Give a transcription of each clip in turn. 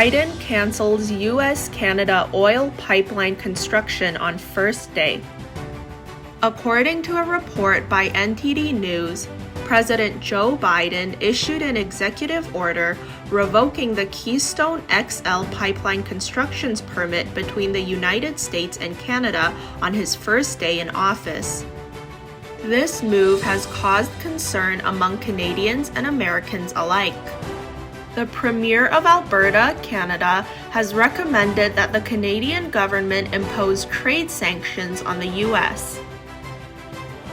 Biden cancels U.S.-Canada oil pipeline construction on first day. According to a report by NTD News, President Joe Biden issued an executive order revoking the Keystone XL pipeline construction's permit between the United States and Canada on his first day in office. This move has caused concern among Canadians and Americans alike. The Premier of Alberta, Canada, has recommended that the Canadian government impose trade sanctions on the U.S.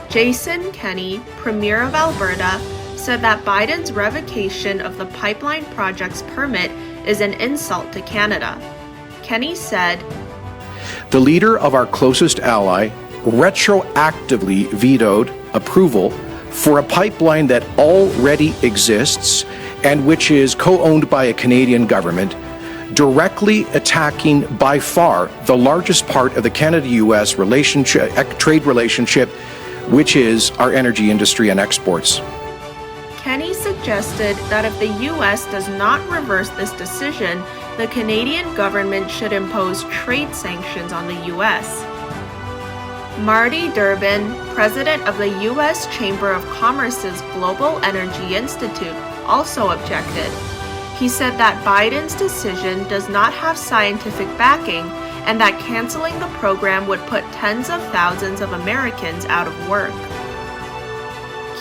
Jason Kenney, Premier of Alberta, said that Biden's revocation of the pipeline project's permit is an insult to Canada. Kenney said, "The leader of our closest ally retroactively vetoed approval for a pipeline that already exists and which is co-owned by a Canadian government, directly attacking by far the largest part of the Canada-US trade relationship, which is our energy industry and exports." Kenney suggested that if the U.S. does not reverse this decision, the Canadian government should impose trade sanctions on the U.S. Marty Durbin, president of the U.S. Chamber of Commerce's Global Energy Institute, also objected. He said that Biden's decision does not have scientific backing and that canceling the program would put tens of thousands of Americans out of work.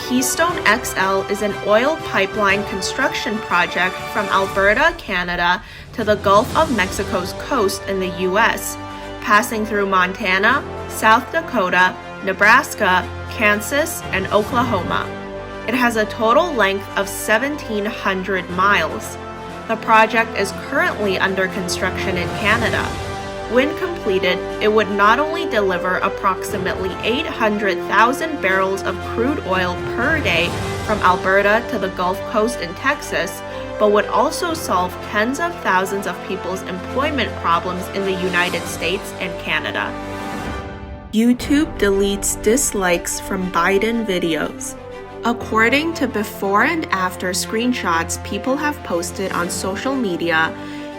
Keystone XL is an oil pipeline construction project from Alberta, Canada, to the Gulf of Mexico's coast in the U.S., passing through Montana, South Dakota, Nebraska, Kansas, and Oklahoma. It has a total length of 1,700 miles. The project is currently under construction in Canada. When completed, it would not only deliver approximately 800,000 barrels of crude oil per day from Alberta to the Gulf Coast in Texas, but would also solve tens of thousands of people's employment problems in the United States and Canada. YouTube deletes dislikes from Biden videos. According to before and after screenshots people have posted on social media,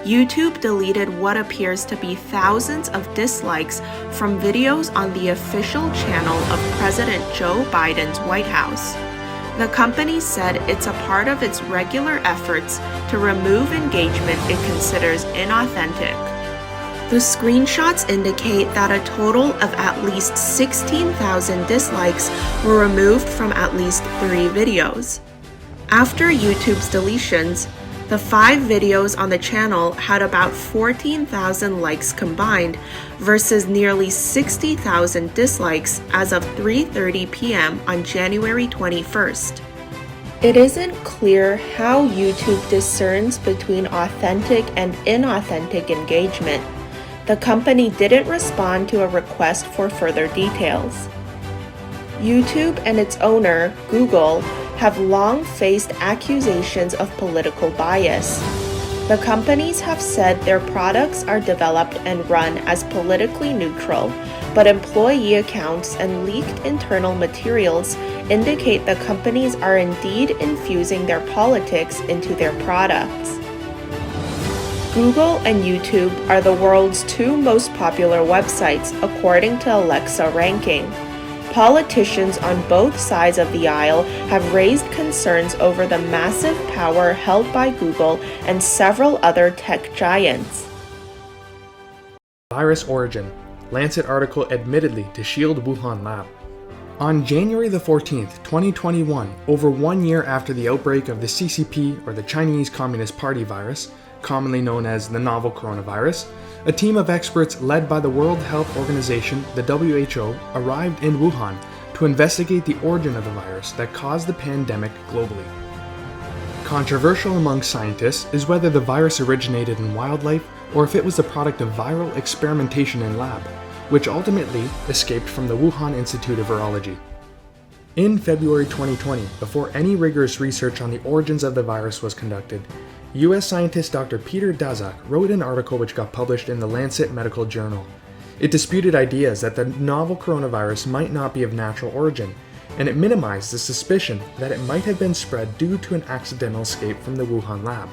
YouTube deleted what appears to be thousands of dislikes from videos on the official channel of President Joe Biden's White House. The company said it's a part of its regular efforts to remove engagement it considers inauthentic. The screenshots indicate that a total of at least 16,000 dislikes were removed from at least 3 videos. After YouTube's deletions, the 5 videos on the channel had about 14,000 likes combined versus nearly 60,000 dislikes as of 3:30 p.m. on January 21st. It isn't clear how YouTube discerns between authentic and inauthentic engagement. The company didn't respond to a request for further details. YouTube and its owner, Google, have long faced accusations of political bias. The companies have said their products are developed and run as politically neutral, but employee accounts and leaked internal materials indicate the companies are indeed infusing their politics into their products. Google and YouTube are the world's 2 most popular websites according to Alexa ranking. Politicians on both sides of the aisle have raised concerns over the massive power held by Google and several other tech giants. Virus origin. Lancet article admittedly to shield Wuhan Lab. On January the 14th, 2021, over 1 year after the outbreak of the CCP or the Chinese Communist Party virus, commonly known as the novel coronavirus, a team of experts led by the World Health Organization, the WHO, arrived in Wuhan to investigate the origin of the virus that caused the pandemic globally. Controversial among scientists is whether the virus originated in wildlife or if it was the product of viral experimentation in lab, which ultimately escaped from the Wuhan Institute of Virology. In February 2020, before any rigorous research on the origins of the virus was conducted, U.S. scientist Dr. Peter Daszak wrote an article which got published in the Lancet Medical Journal. It disputed ideas that the novel coronavirus might not be of natural origin, and it minimized the suspicion that it might have been spread due to an accidental escape from the Wuhan lab.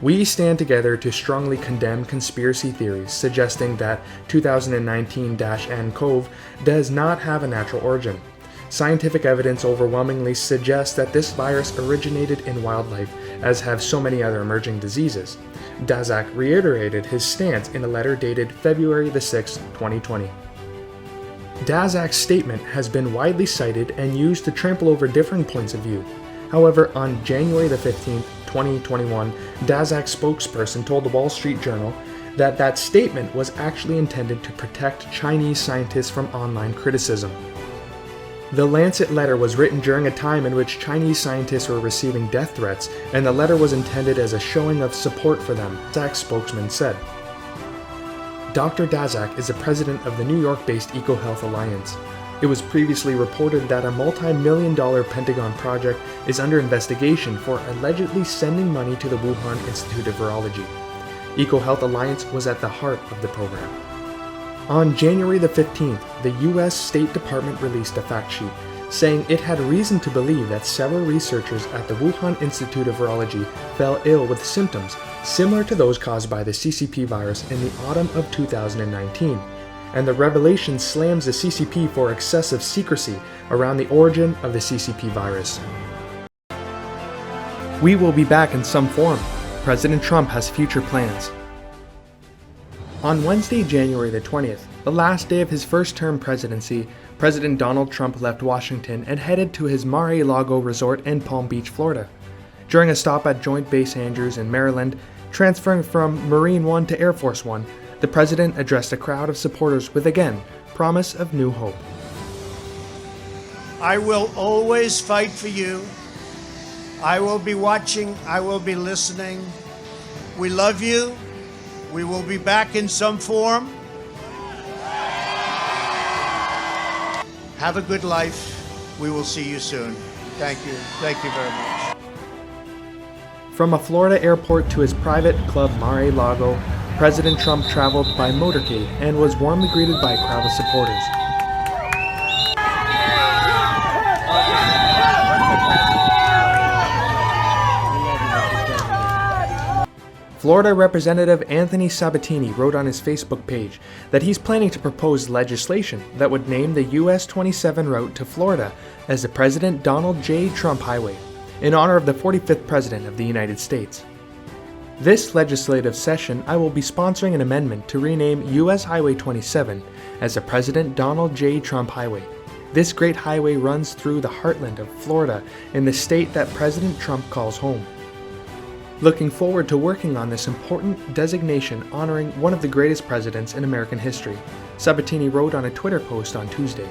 We stand together to strongly condemn conspiracy theories suggesting that 2019-nCoV does not have a natural origin. Scientific evidence overwhelmingly suggests that this virus originated in wildlife, as have so many other emerging diseases. Daszak reiterated his stance in a letter dated February 6, 2020. Daszak's statement has been widely cited and used to trample over differing points of view. However, on January 15, 2021, Daszak's spokesperson told the Wall Street Journal that that statement was actually intended to protect Chinese scientists from online criticism. The Lancet letter was written during a time in which Chinese scientists were receiving death threats, and the letter was intended as a showing of support for them, Daszak's spokesman said. Dr. Daszak is the president of the New York-based EcoHealth Alliance. It was previously reported that a multi-million-dollar Pentagon project is under investigation for allegedly sending money to the Wuhan Institute of Virology. EcoHealth Alliance was at the heart of the program. On January the 15th, the U.S. State Department released a fact sheet saying it had reason to believe that several researchers at the Wuhan Institute of Virology fell ill with symptoms similar to those caused by the CCP virus in the autumn of 2019. And the revelation slams the CCP for excessive secrecy around the origin of the CCP virus. We will be back in some form. President Trump has future plans. On Wednesday, January the 20th, the last day of his first-term presidency, President Donald Trump left Washington and headed to his Mar-a-Lago resort in Palm Beach, Florida. During a stop at Joint Base Andrews in Maryland, transferring from Marine One to Air Force One, the president addressed a crowd of supporters with, again, promise of new hope. I will always fight for you. I will be watching. I will be listening. We love you. We will be back in some form. Have a good life. We will see you soon. Thank you. Thank you very much. From a Florida airport to his private club Mar-a-Lago, President Trump traveled by motorcade and was warmly greeted by a crowd of supporters. Florida Representative Anthony Sabatini wrote on his Facebook page that he's planning to propose legislation that would name the US 27 route to Florida as the President Donald J. Trump Highway, in honor of the 45th President of the United States. This legislative session, I will be sponsoring an amendment to rename US Highway 27 as the President Donald J. Trump Highway. This great highway runs through the heartland of Florida in the state that President Trump calls home. Looking forward to working on this important designation honoring one of the greatest presidents in American history, Sabatini wrote on a Twitter post on Tuesday.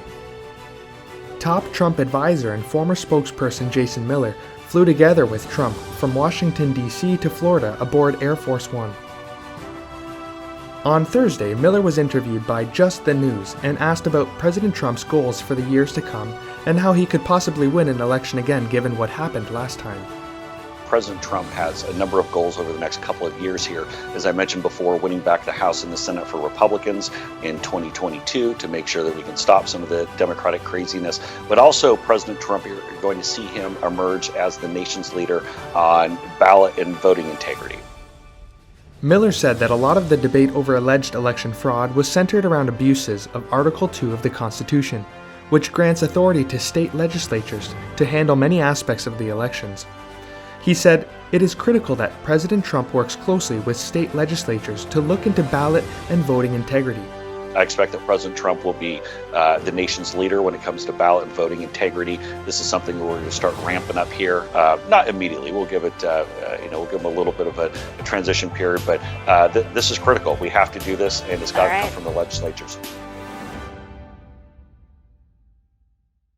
Top Trump advisor and former spokesperson Jason Miller flew together with Trump from Washington, D.C. to Florida aboard Air Force One. On Thursday, Miller was interviewed by Just the News and asked about President Trump's goals for the years to come and how he could possibly win an election again given what happened last time. President Trump has a number of goals over the next couple of years here. As I mentioned before, winning back the House and the Senate for Republicans in 2022 to make sure that we can stop some of the Democratic craziness. But also President Trump, you're going to see him emerge as the nation's leader on ballot and voting integrity. Miller said that a lot of the debate over alleged election fraud was centered around abuses of Article 2 of the Constitution, which grants authority to state legislatures to handle many aspects of the elections. He said, "It is critical that President Trump works closely with state legislatures to look into ballot and voting integrity." I expect that President Trump will be the nation's leader when it comes to ballot and voting integrity. This is something we're going to start ramping up here. Not immediately. We'll give it, we'll give him a little bit of a transition period. But this is critical. We have to do this, and it's got to come from the legislatures.